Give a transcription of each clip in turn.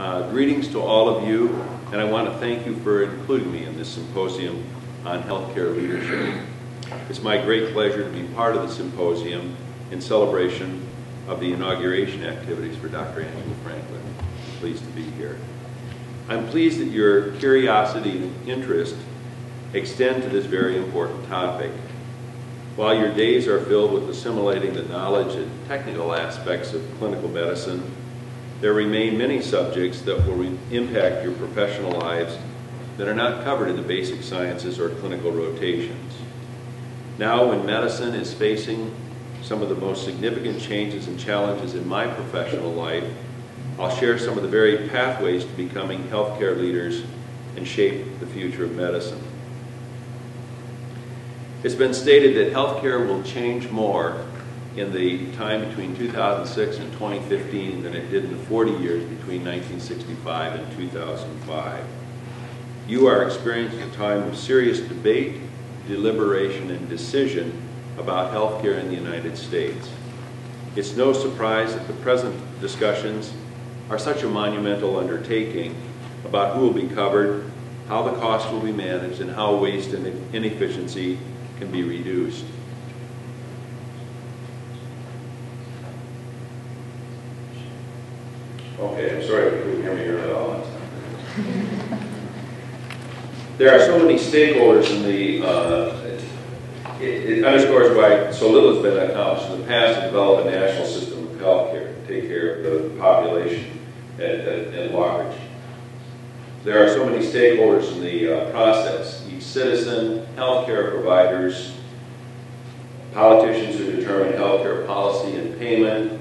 Greetings to all of you, and I want to thank you for including me in this symposium on healthcare leadership. It's my great pleasure to be part of the symposium in celebration of the inauguration activities for Dr. Angela Franklin. I'm pleased to be here. I'm pleased that your curiosity and interest extend to this very important topic. While your days are filled with assimilating the knowledge and technical aspects of clinical medicine, there remain many subjects that will impact your professional lives that are not covered in the basic sciences or clinical rotations. Now, when medicine is facing some of the most significant changes and challenges in my professional life, I'll share some of the very pathways to becoming healthcare leaders and shape the future of medicine. It's been stated that healthcare will change more in the time between 2006 and 2015 than it did in the 40 years between 1965 and 2005. You are experiencing a time of serious debate, deliberation, and decision about healthcare in the United States. It's no surprise that the present discussions are such a monumental undertaking about who will be covered, how the cost will be managed, and how waste and inefficiency can be reduced. Okay, I'm sorry if you couldn't hear me here at all. There are so many stakeholders in the, it underscores why so little has been accomplished in the past to develop a national system of healthcare to take care of the population at large. There are so many stakeholders in the process: each citizen, healthcare providers, politicians who determine healthcare policy and payment,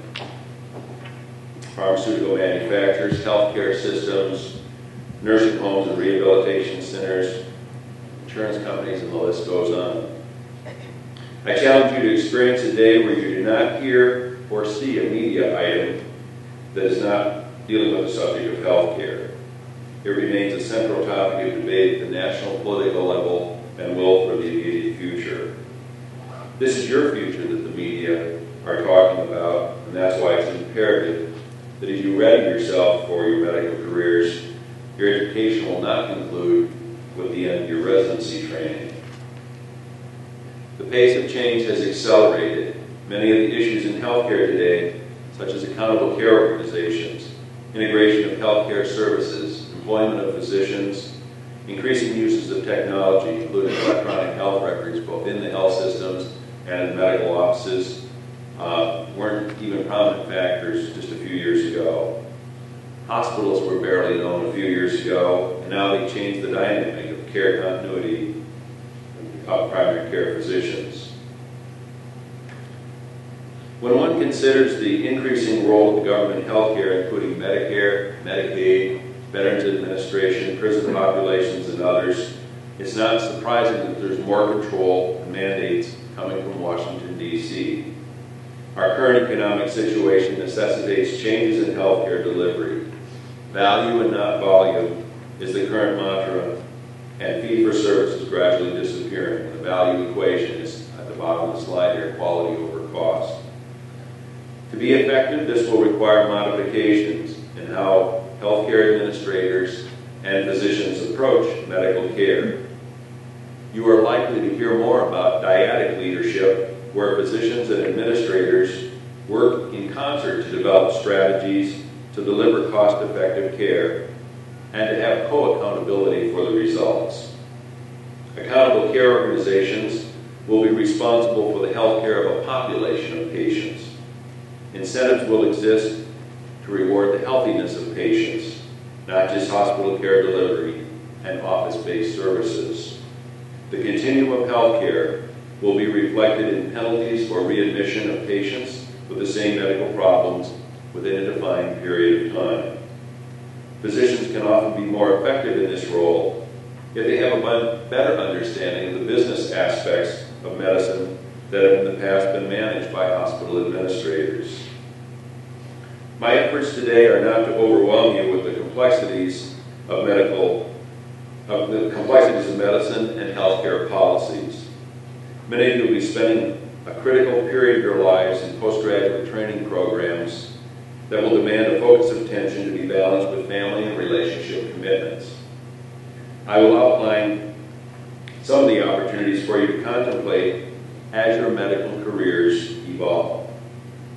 pharmaceutical manufacturers, healthcare systems, nursing homes and rehabilitation centers, insurance companies, and the list goes on. I challenge you to experience a day where you do not hear or see a media item that is not dealing with the subject of healthcare. It remains a central topic of debate at the national political level and will for the immediate future. This is your future that the media are talking about, and that's why it's imperative that as you ready yourself for your medical careers, your education will not conclude with the end of your residency training. The pace of change has accelerated. Many of the issues in healthcare today, such as accountable care organizations, integration of healthcare services, employment of physicians, increasing uses of technology, including electronic health records, both in the health systems and in medical offices, weren't even prominent factors just a few years ago. Hospitals were barely known a few years ago, and now they changed the dynamic of care continuity of primary care physicians. When one considers the increasing role of the government in healthcare, including Medicare, Medicaid, Veterans Administration, prison populations, and others, it's not surprising that there's more control and mandates coming from Washington, D.C. Our current economic situation necessitates changes in healthcare delivery. Value and not volume is the current mantra, and fee-for-service is gradually disappearing. The value equation is at the bottom of the slide here: quality over cost. To be effective, this will require modifications in how healthcare administrators and physicians approach medical care. You are likely to hear more about dyadic leadership, where physicians and administrators work in concert to develop strategies to deliver cost-effective care and to have co-accountability for the results. Accountable care organizations will be responsible for the health care of a population of patients. Incentives will exist to reward the healthiness of patients, not just hospital care delivery and office-based services. The continuum of health care will be reflected in penalties for readmission of patients with the same medical problems within a defined period of time. Physicians can often be more effective in this role if they have a better understanding of the business aspects of medicine that have in the past been managed by hospital administrators. My efforts today are not to overwhelm you with the complexities of medicine and healthcare policies. Many of you will be spending a critical period of your lives in postgraduate training programs that will demand a focus of attention to be balanced with family and relationship commitments. I will outline some of the opportunities for you to contemplate as your medical careers evolve.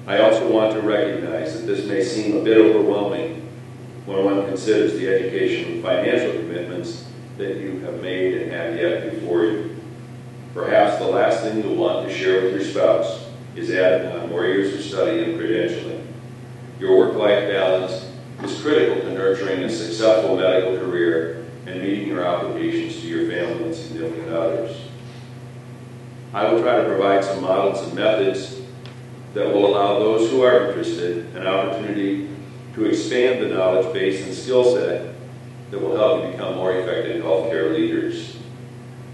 I also want to recognize that this may seem a bit overwhelming when one considers the education and financial commitments that you have made and have yet before you. Perhaps the last thing you'll want to share with your spouse is adding on more years of study and credentialing. Your work-life balance is critical to nurturing a successful medical career and meeting your obligations to your family and significant others. I will try to provide some models and methods that will allow those who are interested an opportunity to expand the knowledge base and skill set that will help you become more effective healthcare leaders.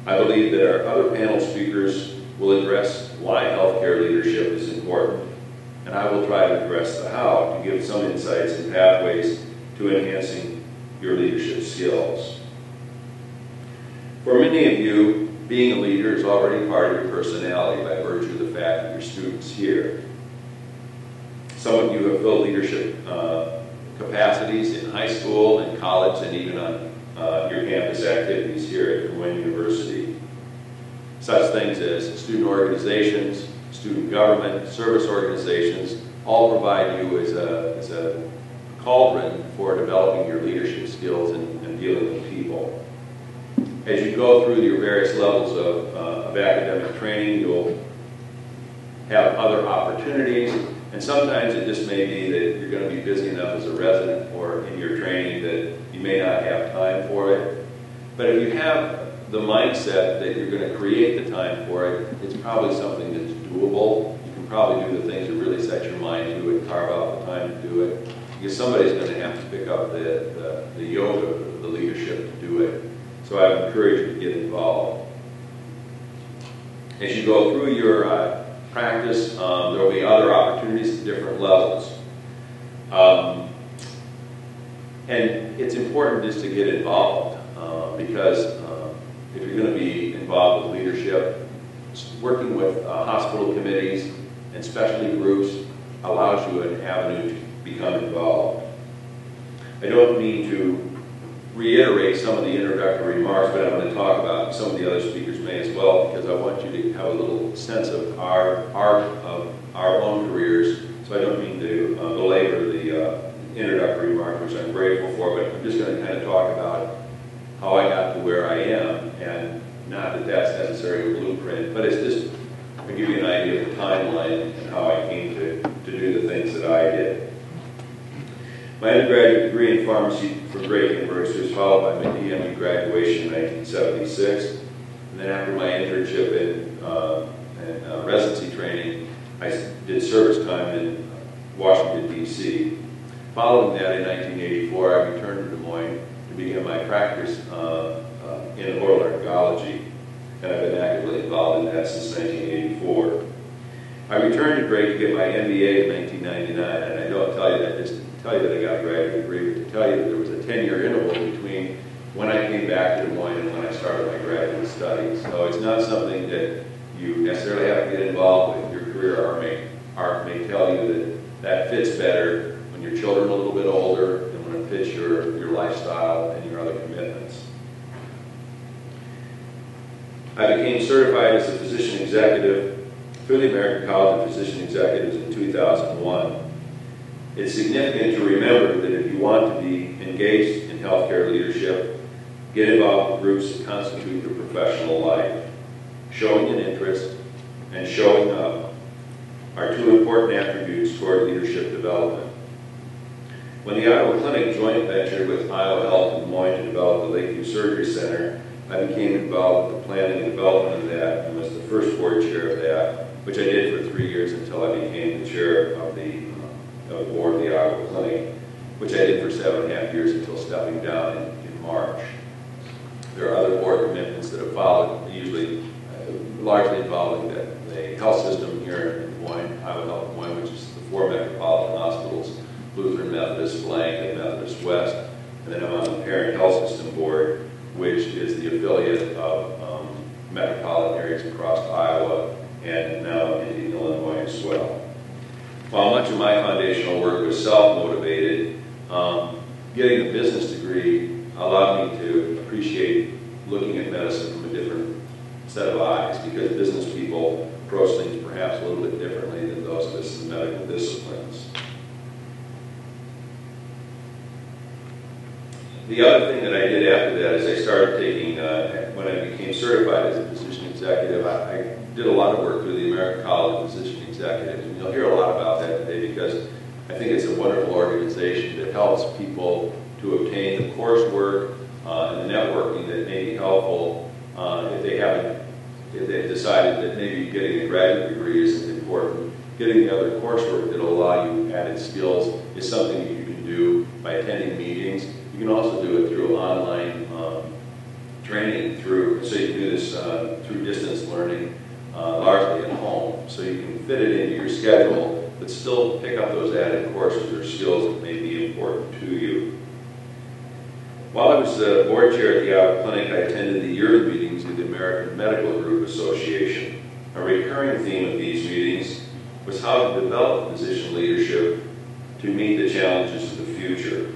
I believe that our other panel speakers will address why healthcare leadership is important, and I will try to address the how to give some insights and pathways to enhancing your leadership skills. For many of you, being a leader is already part of your personality by virtue of the fact that you're students here. Some of you have filled leadership capacities in high school and college and even on your campus activities here at Herwig University. Such things as student organizations, student government, service organizations, all provide you as a cauldron for developing your leadership skills and dealing with people. As you go through your various levels of academic training, you'll have other opportunities, and sometimes it just may be that you're going to be busy enough as a resident or in your training that you may not have time for it. But if you have the mindset that you're going to create the time for it, it's probably something that's doable. You can probably do the things that really set your mind to it, carve out the time to do it, because somebody's going to have to pick up the yoke of the leadership to do it. So I would encourage you to get involved. As you go through your practice, there will be other opportunities at different levels. And it's important just to get involved because if you're going to be involved with leadership, working with hospital committees and specialty groups allows you an avenue to become involved. I don't mean to reiterate some of the introductory remarks, but I'm going to talk about some of the other speakers may as well, because I want you to have a little sense of our own careers. So I don't mean to belabor the introductory remarks, which I'm grateful for, but I'm just going to kind of talk about how I got to where I am, and not that that's necessarily a blueprint, but it's just to give you an idea of the timeline and how I came to do the things that I did. My undergraduate degree in pharmacy from Drake University was followed by my M.B.A. graduation in 1976. And then after my internship and residency training, I did service time in Washington, D.C. Following that, in 1984, I returned to Des Moines to begin my practice in otolaryngology, and I've been actively involved in that since 1984. I returned to Drake to get my M.B.A. in 1999, and I don't tell you that just to tell you that I got a graduate degree, but to tell you that there was a 10-year interval between when I came back to Des Moines and when I started my graduate studies. So it's not something that you necessarily have to get involved with. Your career arc may tell you that fits better when your children are a little bit older and when it fits your lifestyle and your other commitments. I became certified as a physician executive through the American College of Physician Executives in 2001. It's significant to remember that if you want to be engaged in healthcare leadership, get involved with groups that constitute your professional life. Showing an interest and showing up are two important attributes toward leadership development. When the Iowa Clinic joint ventured with Iowa Health in Des Moines to develop the Lakeview Surgery Center, I became involved with the planning and development of that and was the first board chair of that, which I did for 3 years until I became the chair of the board of the Iowa Clinic, which I did for 7.5 years until stepping down in March. There are other board commitments that have followed, usually largely involving the health system here in Des Moines, Iowa Health Des Moines, which is the 4 metropolitan hospitals, Lutheran Methodist Blank and Methodist West, and then I'm on the Parent Health System Board, which is the affiliate of metropolitan areas across Iowa and now in Illinois as well. While much of my foundational work was self-motivated, getting a business degree allowed me to appreciate looking at medicine from a different set of eyes, because business people approach things perhaps a little bit differently than those of us in the medical disciplines. The other thing that I did after that is I started taking, when I became certified as a physician executive, I did a lot of work through the American College of Physician Executives. And you'll hear a lot about that today because I think it's a wonderful organization that helps people to obtain the coursework and the networking that may be helpful if they've decided that maybe getting a graduate degree isn't important. Getting the other coursework that will allow you added skills is something that you can do by attending meetings. You can also do it through online training, so you can do this through distance learning, largely at home. So you can fit it into your schedule, but still pick up those added courses or skills that may be important to you. While I was the board chair at the Iowa Clinic, I attended the yearly meetings of the American Medical Group Association. A recurring theme of these meetings was how to develop physician leadership to meet the challenges of the future.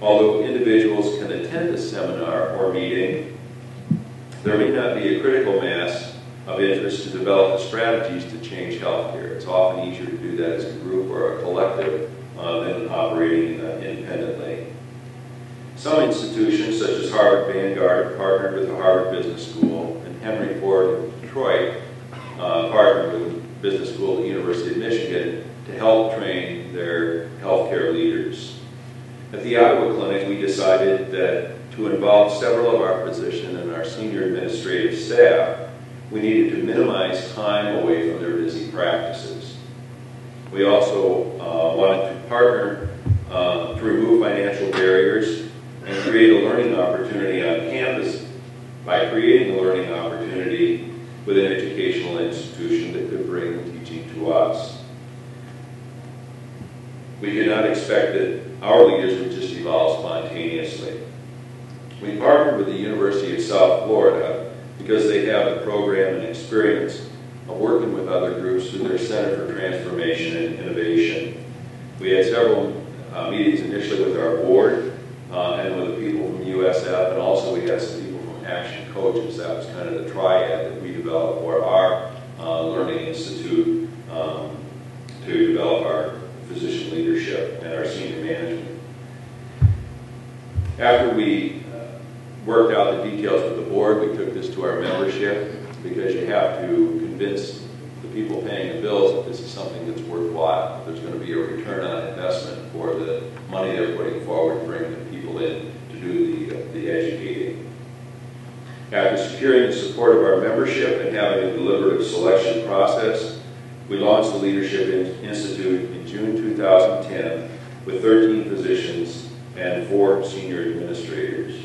Although individuals can attend a seminar or meeting, there may not be a critical mass of interest to develop the strategies to change healthcare. It's often easier to do that as a group or a collective than operating independently. Some institutions, such as Harvard Vanguard, partnered with the Harvard Business School, and Henry Ford in Detroit partnered with the Business School at the University of Michigan to help train their healthcare leaders. At the Iowa Clinic, we decided that to involve several of our physician and our senior administrative staff, we needed to minimize time away from their busy practices. We also wanted to partner to remove financial barriers and create a learning opportunity on campus by creating a learning opportunity with an educational institution that could bring teaching to us. We did not expect that our leaders would just evolve spontaneously. We partnered with the University of South Florida because they have the program and experience of working with other groups through their Center for Transformation and Innovation. We had several meetings initially with our board and with the people from USF, and also we had some people from Action Coaches. That was kind of the triad that we developed for our Learning Institute to develop our physician leadership and our senior management. After we worked out the details with the board, we took this to our membership because you have to convince the people paying the bills that this is something that's worthwhile. There's going to be a return on investment for the money they're putting forward to bring the people in to do the educating. After securing the support of our membership and having a deliberative selection process, we launched the Leadership Institute in June 2010 with 13 physicians and 4 senior administrators.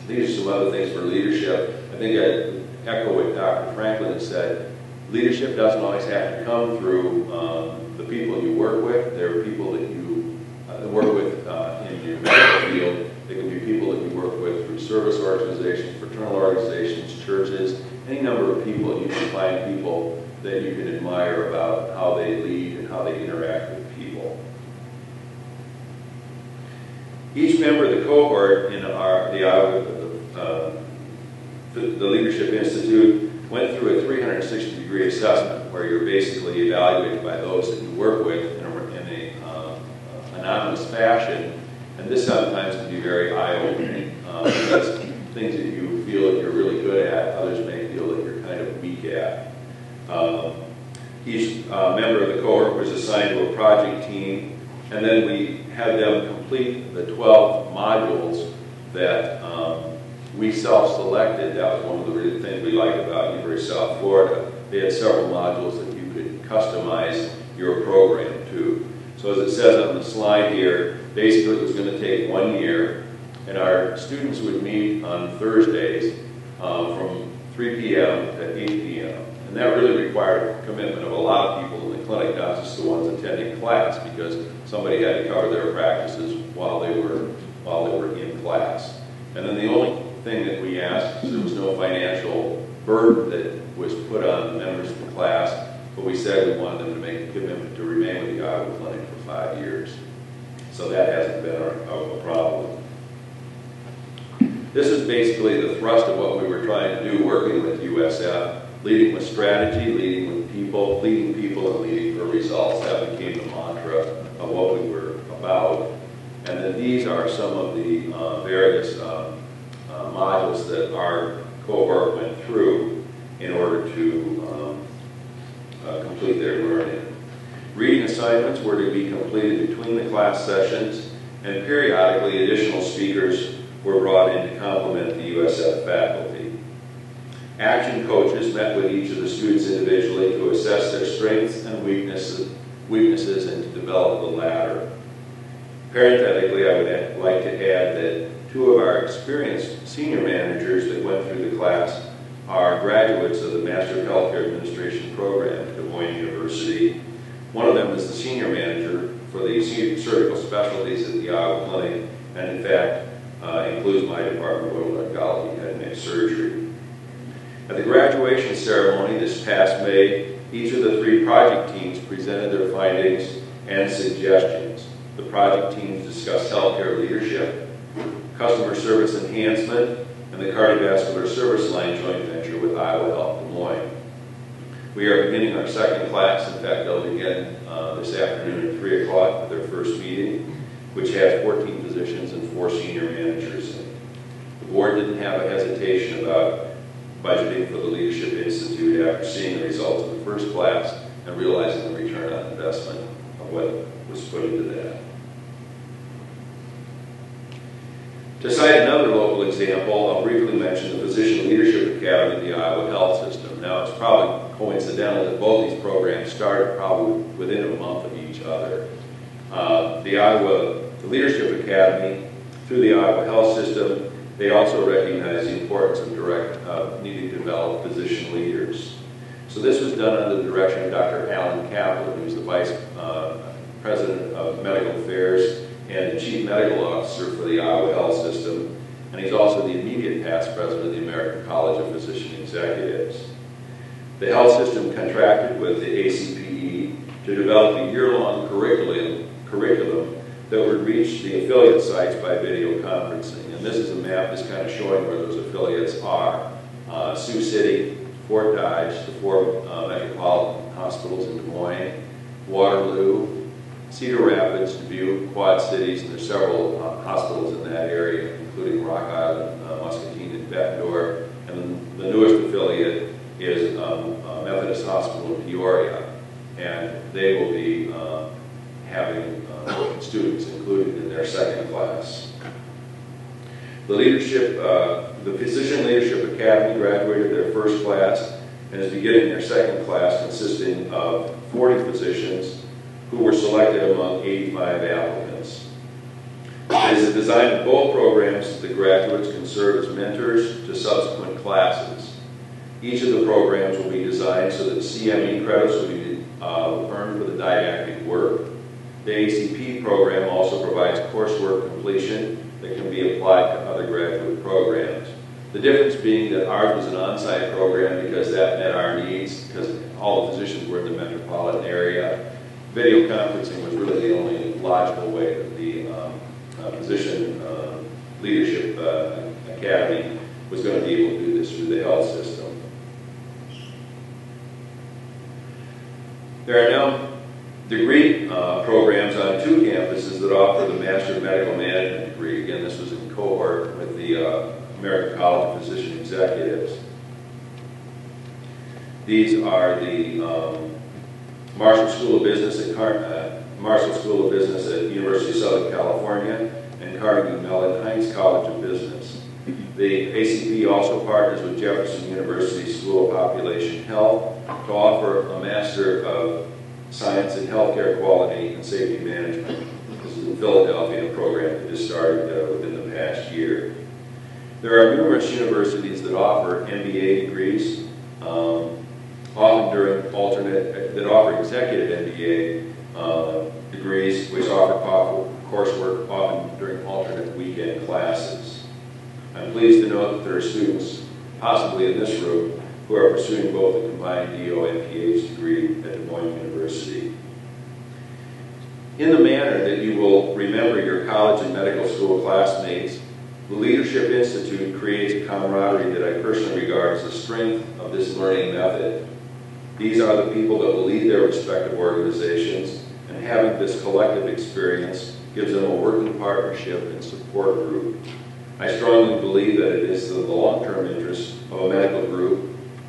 These are some other things for leadership. I think I echo what Dr. Franklin said. Leadership doesn't always have to come through the people you work with. There are people that you work with in your medical field. They can be people that you work with through service organizations, fraternal organizations, churches, any number of people. You can find people that you can admire about how they lead and how they interact with people. Each member of the cohort in the Leadership Institute went through a 360-degree assessment where you're basically evaluated by those that you work with in a anonymous fashion, and this sometimes can be very eye-opening because things that you feel that you're really good at, others may feel that you're kind of weak at. Each member of the cohort was assigned to a project team, and then we had them complete the 12 modules that we self-selected. That was one of the really things we liked about University of South Florida. They had several modules that you could customize your program to. So as it says on the slide here, basically it was going to take 1 year, and our students would meet on Thursdays from 3 p.m. to 8 p.m. And that really required a commitment of a lot of people in the clinic, not just the ones attending class, because somebody had to cover their practices while they were in class. And then the only thing that we asked, because there was no financial burden that was put on the members of the class, but we said we wanted them to make a commitment to remain with the Iowa Clinic for 5 years. So that hasn't been a problem. This is basically the thrust of what we were trying to do working with USF, leading with strategy, leading with people, leading people, and leading for results. That became the mantra of what we were about. And then these are some of the various modules that our cohort went through in order to complete their learning. Reading assignments were to be completed between the class sessions, and periodically additional speakers were brought in to complement the USF faculty. Action coaches met with each of the students individually to assess their strengths and weaknesses and to develop the latter. Parenthetically, I would like to add that 2 of our experienced senior managers that went through the class are graduates of the Master of Healthcare Administration program at Des Moines University. One of them is the senior manager for the surgical specialties at the Iowa Clinic, and in fact includes my department of otolaryngology, head and neck surgery. At the graduation ceremony this past May, each of the 3 project teams presented their findings and suggestions. The project teams discussed healthcare leadership, customer service enhancement, and the cardiovascular service line joint venture with Iowa Health Des Moines. We are beginning our 2nd class. In fact, they'll begin this afternoon at 3 o'clock with their first meeting, which has 14 positions and 4 senior managers. The board didn't have a hesitation about budgeting for the Leadership Institute after seeing the results of the first class and realizing the return on investment of what was put into that. To cite another local example, I'll briefly mention the Physician Leadership Academy of the Iowa Health System. Now, it's probably coincidental that both these programs started probably within a month of each other. The Leadership Academy, through the Iowa Health System, they also recognize the importance of needing to develop physician leaders. So this was done under the direction of Dr. Alan Kaplan, who's the Vice President of Medical Affairs and the Chief Medical Officer for the Iowa Health System, and he's also the immediate past President of the American College of Physician Executives. The health system contracted with the ACPE to develop a year-long curriculum that would reach the affiliate sites by video conferencing. And this is a map that's kind of showing where those affiliates are. Sioux City, Fort Dodge, the 4 metropolitan hospitals in Des Moines, Waterloo, Cedar Rapids, Dubuque, Quad Cities, and there's several hospitals in that area, including Rock Island, Muscatine, and Bettendorf. And the newest affiliate is Methodist Hospital in Peoria, and they will be having students included in their 2nd class. The Physician Leadership Academy graduated their 1st class and is beginning their 2nd class, consisting of 40 physicians who were selected among 85 applicants. It is a design of both programs that the graduates can serve as mentors to subsequent classes. Each of the programs will be designed so that CME credits will be earned for the didactic work. The ACP program also provides coursework completion that can be applied to other graduate programs. The difference being that ours was an on-site program because that met our needs, because all the physicians were in the metropolitan area. Video conferencing was really the only logical way that the Physician Leadership Academy was going to be able to do this through the health system. There are now degree programs on 2 campuses that offer the Master of Medical Management degree. Again, this was in cohort with the American College of Physician Executives. These are the Marshall School of Business at University of Southern California and Carnegie Mellon Heinz College of Business. The ACP also partners with Jefferson University School of Population Health to offer a Master of Science in Healthcare Quality and Safety Management. This is in Philadelphia, a program that just started within the past year. There are numerous universities that offer M.B.A. degrees, often during that offer executive MBA degrees, which offer coursework often during alternate weekend classes. I'm pleased to note that there are students, possibly in this room, who are pursuing both the combined DO and PH degree at Des Moines University. In the manner that you will remember your college and medical school classmates, the Leadership Institute creates a camaraderie that I personally regard as the strength of this learning method. These are the people that will lead their respective organizations, and having this collective experience gives them a working partnership and support group. I strongly believe that it is the long-term interest of a medical group,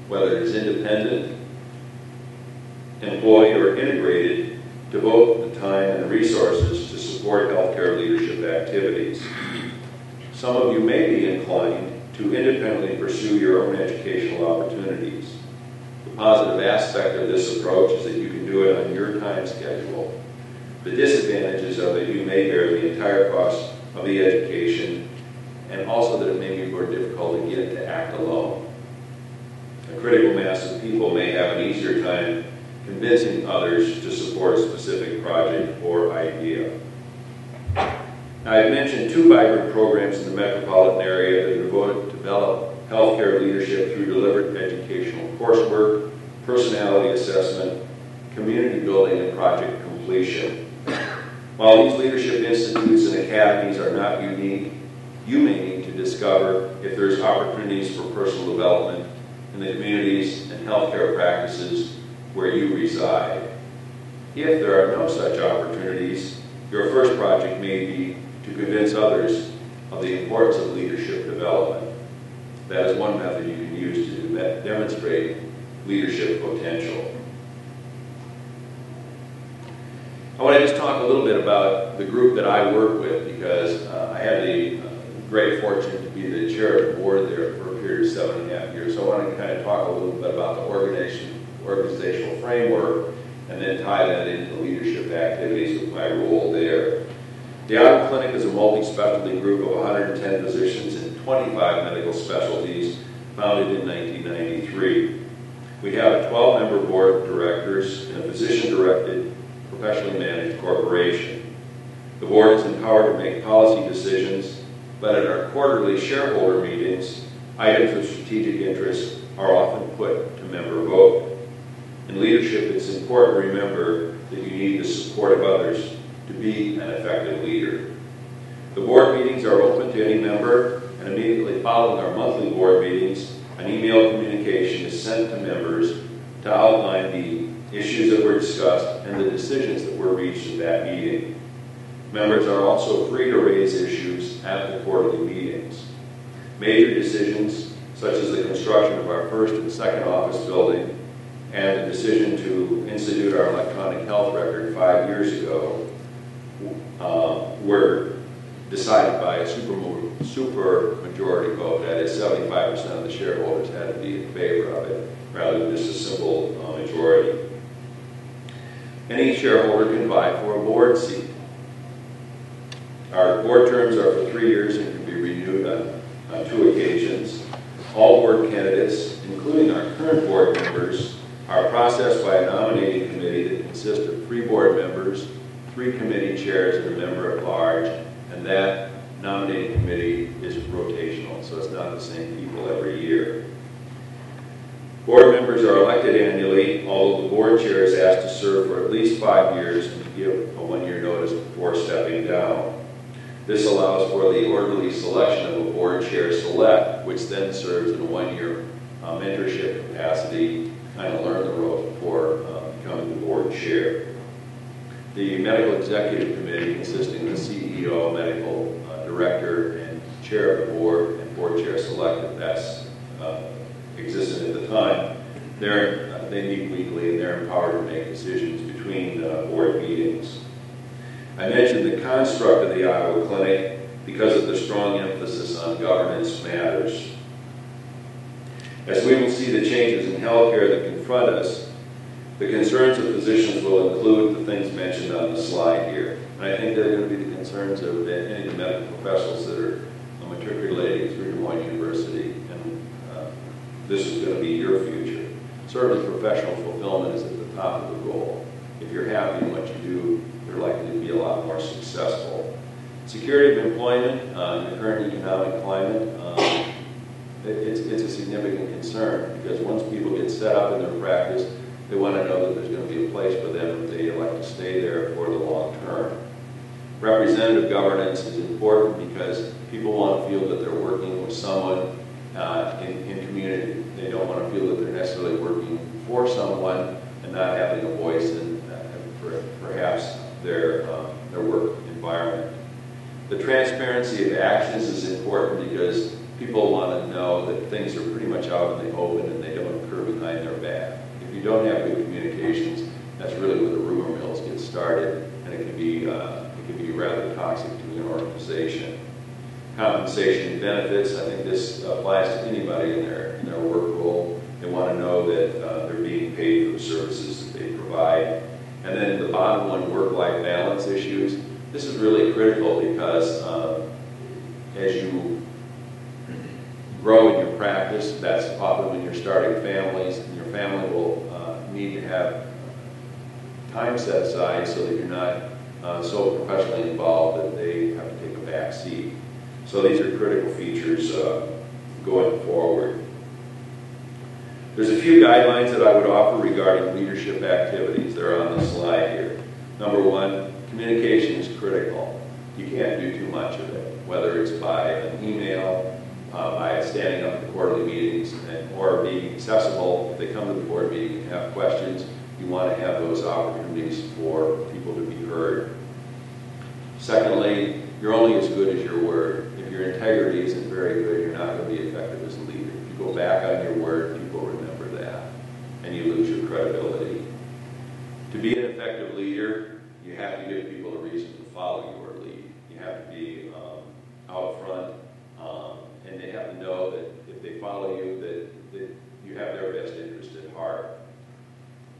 whether it is independent, employed, or integrated, to devote the time and the resources to support healthcare leadership activities. Some of you may be inclined to independently pursue your own educational opportunities. The positive aspect of this approach is that you can do it on your time schedule. The disadvantages are that you may bear the entire cost of the education, and also that it may be more difficult again to act alone. A critical mass of people may have an easier time convincing others to support a specific project or idea. Now, I've mentioned two vibrant programs in the metropolitan area that are devoted to develop healthcare leadership through deliberate educational coursework, personality assessment, community building, and project completion. While these leadership institutes and academies are not unique, you may need to discover if there's opportunities for personal development in the communities and healthcare practices where you reside. If there are no such opportunities, your first project may be to convince others of the importance of leadership development. That is one method you can use to demonstrate leadership potential. I want to just talk a little bit about the group that I work with, because I had the great fortune to be the chair of the board there for a period of 7.5 years. So I want to kind of talk a little bit about the organizational framework and then tie that into leadership activities with my role there. The Iowa Clinic is a multi-specialty group of 110 physicians in 25 medical specialties, founded in 1993. We have a 12-member board of directors and a physician-directed, professionally managed corporation. The board is empowered to make policy decisions, but at our quarterly shareholder meetings, items of strategic interest are often put to member vote. In leadership, it's important to remember that you need the support of others to be an effective leader. The board meetings are open to any member, and immediately following our monthly board meetings, an email communication is sent to members to outline the issues that were discussed and the decisions that were reached at that meeting. Members are also free to raise issues at the quarterly meetings. Major decisions, such as the construction of our first and second office building and the decision to institute our electronic health record 5 years ago, were decided by a super majority vote. That is, 75% of the shareholders had to be in favor of it, rather than just a simple majority. Any shareholder can vie for a board seat. Our board terms are for 3 years and can be renewed on 2 occasions. All board candidates, including our current board members, are processed by a nominating committee that consists of 3 board members, 3 committee chairs, and a member at large, and that nominating committee is rotational, so it's not the same people every year. Board members are elected annually, although the board chair is asked to serve for at least 5 years and to give a 1-year notice before stepping down. This allows for the orderly selection of a board chair select, which then serves in a 1-year mentorship capacity, kind of learn the ropes before becoming the board chair. The medical executive committee, consisting of the CEO, medical director, and chair of the board, and board chair selected, that's existed at the time. They meet weekly, and they're empowered to make decisions between board meetings. I mentioned the construct of the Iowa Clinic because of the strong emphasis on governance matters. As we will see the changes in healthcare that confront us, the concerns of physicians will include the things mentioned on the slide here. And I think they're going to be the concerns of any of the medical professionals that are matriculating through Des Moines University. And this is going to be your future. Certainly professional fulfillment is at the top of the goal. If you're happy in what you do, you're likely to be a lot more successful. Security of employment in the current economic climate it's a significant concern, because once people get set up in their practice, they want to know that there's going to be a place for them if they elect to stay there for the long term. Representative governance is important because people want to feel that they're working with someone in community. They don't want to feel that they're necessarily working for someone and not having a voice in perhaps their work environment. The transparency of actions is important because people want to know that things are pretty much out in the open and they don't occur behind their back. If you don't have good communications, that's really where the rumor mills get started, and it can be rather toxic to an organization. Compensation and benefits, I think this applies to anybody in their work role. They want to know that they're being paid for the services that they provide. And then the bottom one, work-life balance issues. This is really critical because as you grow in your practice, that's often when you're starting families, and your family will need to have time set aside so that you're not so professionally involved that they have to take a back seat. So these are critical features going forward. There's a few guidelines that I would offer regarding leadership activities. They're on the slide here. Number one, communication is critical. You can't do too much of it, whether it's by an email, by standing up at quarterly meetings, or being accessible. If they come to the board meeting and have questions, you want to have those opportunities for people to be heard. Secondly, you're only as good as your word. If your integrity isn't very good, you're not going to be effective as a leader. If you go back on your word, people remember that, and you lose your credibility. To be an effective leader, you have to give people a reason to follow your lead. You have to be out front, and they have to know that if they follow you, that you have their best interest at heart.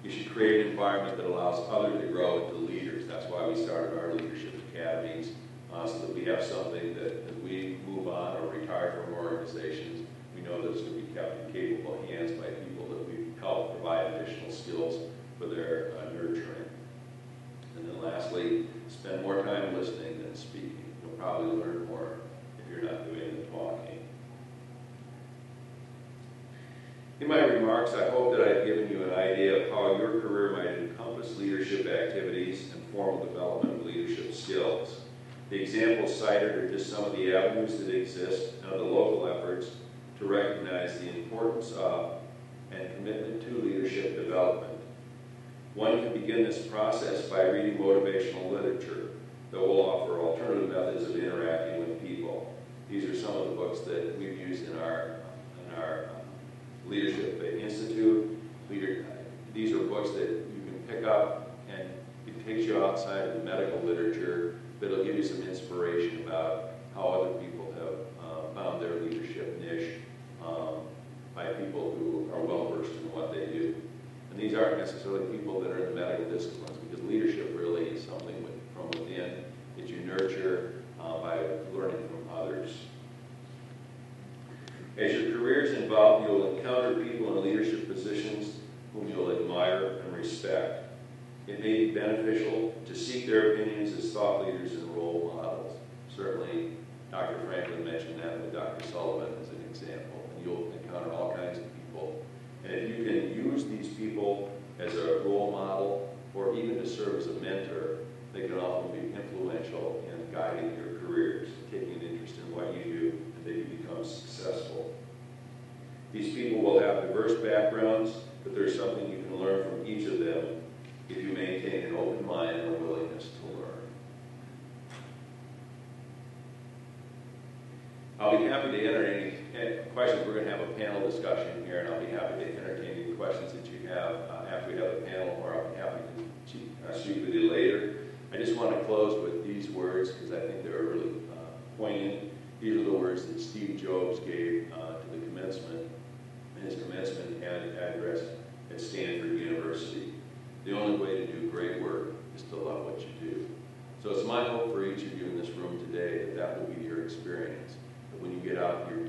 You should create an environment that allows others to grow into leaders. That's why we started our leadership academies, so that we have something that as we move on or retire from organizations, we know that it's going to be kept in capable hands by people that we help provide additional skills for their nurturing. And then lastly, spend more time listening than speaking. You'll probably learn more if you're not doing the talking. In my remarks, I hope that I've given you an idea of how your career might encompass leadership activities and formal development of leadership skills. The examples cited are just some of the avenues that exist and of the local efforts to recognize the importance of and commitment to leadership development. One can begin this process by reading motivational literature that will offer alternative methods of interacting with people. These are some of the books that we've used in our Leadership Institute. These are books that you can pick up, and it takes you outside of the medical literature, but it'll give you some inspiration about how other people have found their leadership niche by people who are well-versed in what they do. And these aren't necessarily people that are in the medical disciplines, because leadership really is something from within that you nurture by learning from others. As your careers evolve, you'll encounter people in leadership positions whom you'll admire and respect. It may be beneficial to seek their opinions as thought leaders and role models. Certainly, Dr. Franklin mentioned that with Dr. Sullivan as an example, and you'll encounter all kinds of people. And if you can use these people as a role model or even to serve as a mentor, they can often be influential in guiding your careers, taking an interest in what you do, and that you become successful. These people will have diverse backgrounds, but there's something you can learn from each of them if you maintain an open mind and a willingness to learn. I'll be happy to entertain any questions. We're going to have a panel discussion here, and I'll be happy to entertain any questions that you have after we have the panel, or I'll be happy to speak with you later. I just want to close with these words because I think they're really poignant. These are the words that Steve Jobs gave to the commencement, in his commencement address at Stanford University. The only way to do great work is to love what you do. So it's my hope for each of you in this room today that that will be your experience. That when you get out in your